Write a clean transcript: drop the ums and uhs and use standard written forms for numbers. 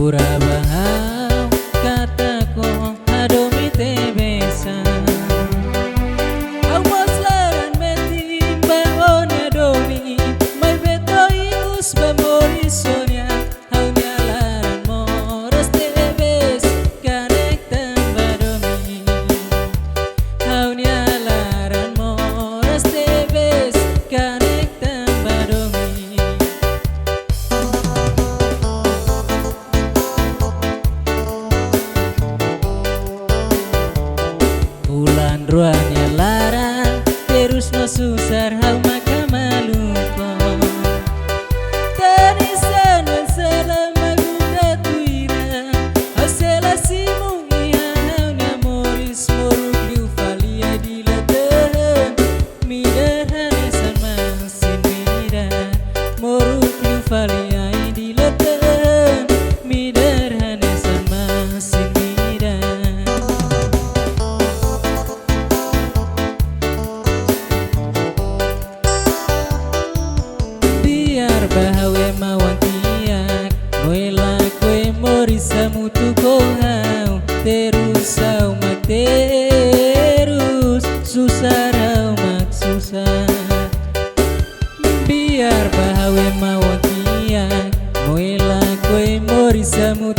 Pura bahau kata ko adomi te besa Awas laran metim bangon adomi Mai betoi us bamori sonia Haunya laran moros te bes kanek tambadomi Haunya laran moros te bes kanek tambadomi Bulan ruangnya larang terus no susar hau maka maluko Tarisan selama guna tuira Hau selasimu iya haunya moris moruk liu falia di latahan Midahan esan masin midahan moruk liu falia di latahan Midahan esan masin midahan Bahawe mawang tiak Noela kue morisa mutu kohau Terus sau mak terus Susah rau mak susah Biar bahawe mawang tiak Noela kue morisa mutu